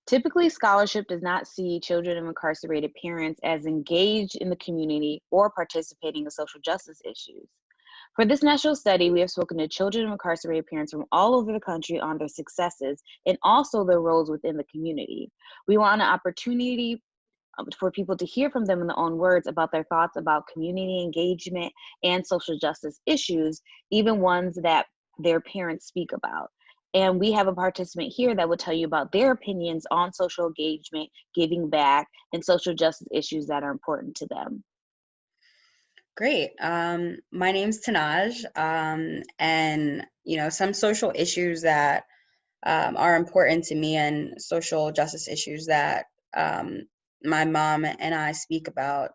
Typically, scholarship does not see children of incarcerated parents as engaged in the community or participating in social justice issues. For this national study, we have spoken to children of incarcerated parents from all over the country on their successes and also their roles within the community. We want an opportunity for people to hear from them in their own words about their thoughts about community engagement and social justice issues, even ones that their parents speak about. And we have a participant here that will tell you about their opinions on social engagement, giving back, and social justice issues that are important to them. Great. My name's Tenaj, and some social issues that are important to me, and social justice issues that my mom and I speak about,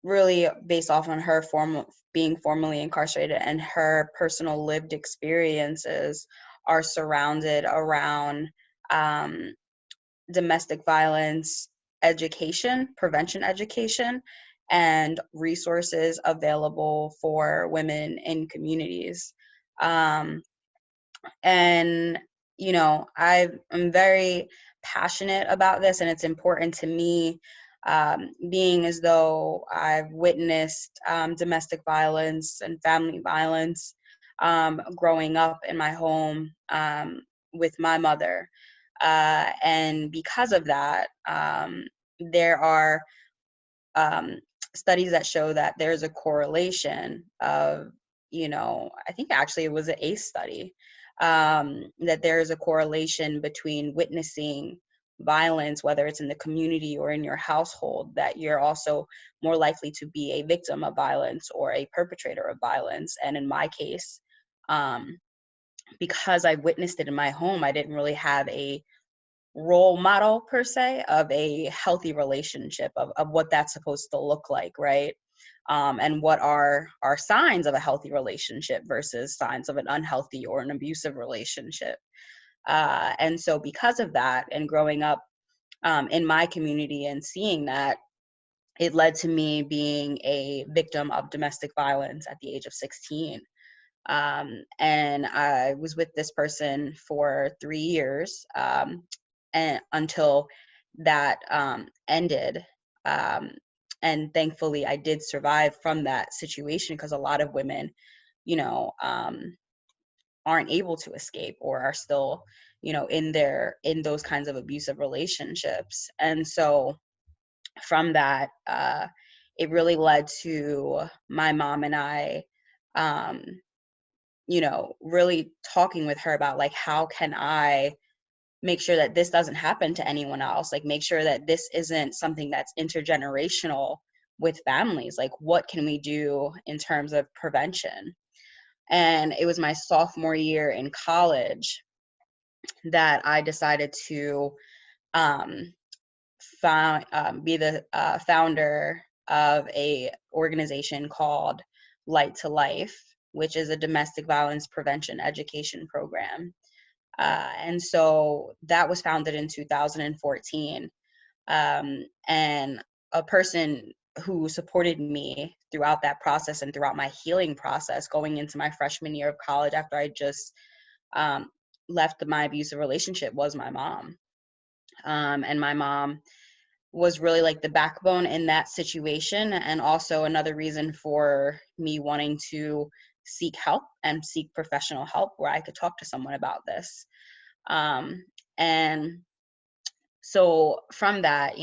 really based off on her being formally incarcerated, and her personal lived experiences are surrounded around um, domestic violence education, prevention education, and resources available for women in communities. Um, and, I'm very passionate about this, and it's important to me, being as though I've witnessed domestic violence and family violence growing up in my home with my mother. And because of that, there are um, studies that show that there's a correlation of, I think actually it was an ACE study, that there is a correlation between witnessing violence, whether it's in the community or in your household, that you're also more likely to be a victim of violence or a perpetrator of violence. And in my case, um, because I witnessed it in my home, I didn't really have a role model per se of a healthy relationship, of what that's supposed to look like, right? And what are signs of a healthy relationship versus signs of an unhealthy or an abusive relationship. And so because of that, and growing up in my community and seeing that, it led to me being a victim of domestic violence at the age of 16. And I was with this person for 3 years, and until that ended. Um, and thankfully, I did survive from that situation, because a lot of women, you know, um, aren't able to escape, or are still, in those kinds of abusive relationships. And so from that, it really led to my mom and I, um, really talking with her about, like, how can I make sure that this doesn't happen to anyone else? Like, make sure that this isn't something that's intergenerational with families. Like, what can we do in terms of prevention? And it was my sophomore year in college that I decided to um, be the founder of a organization called Light to Life, which is a domestic violence prevention education program. And so that was founded in 2014. And a person who supported me throughout that process and throughout my healing process going into my freshman year of college, after I just um, left my abusive relationship, was my mom. And my mom was really like the backbone in that situation, and also another reason for me wanting to seek help and seek professional help where I could talk to someone about this. And so from that,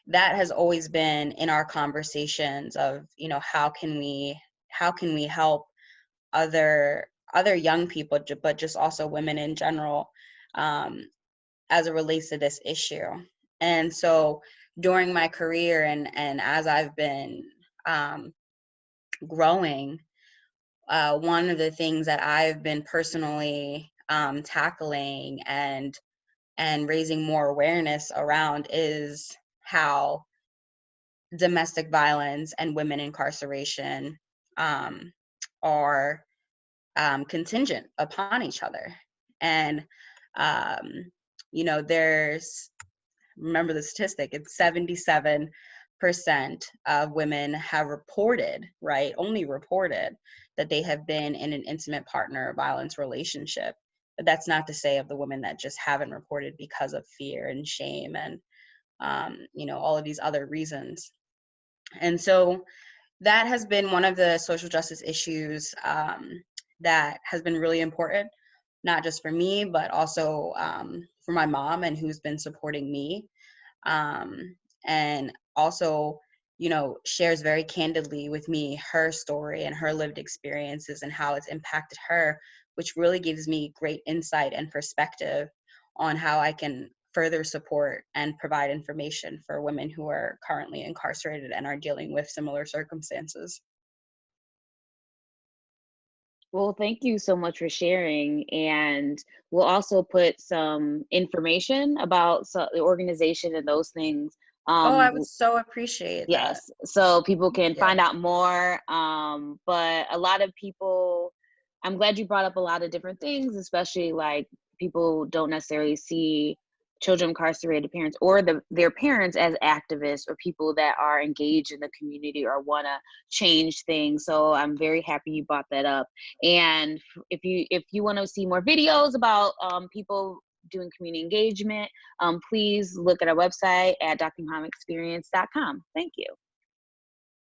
that has always been in our conversations of, how can we help other young people, but just also women in general, um, as it relates to this issue. And so during my career, and as I've been um, growing, one of the things that I've been personally tackling and raising more awareness around is how domestic violence and women incarceration um, are contingent upon each other. And, um, there's, remember the statistic, it's 77% of women have reported, right, only reported, that they have been in an intimate partner violence relationship. But that's not to say of the women that just haven't reported because of fear and shame and, all of these other reasons. And so that has been one of the social justice issues that has been really important, not just for me, but also for my mom, and who's been supporting me. And also, shares very candidly with me her story and her lived experiences and how it's impacted her, which really gives me great insight and perspective on how I can further support and provide information for women who are currently incarcerated and are dealing with similar circumstances. Well, thank you so much for sharing. And we'll also put some information about the organization and those things. Oh, I would so appreciate that. Yes, so people Thank can you. find out more. But a lot of people, I'm glad you brought up a lot of different things, especially like people don't necessarily see children incarcerated parents or their parents as activists or people that are engaged in the community or want to change things. So I'm very happy you brought that up. And if you want to see more videos about people doing community engagement, please look at our website at drmuhammadexperience.com. Thank you.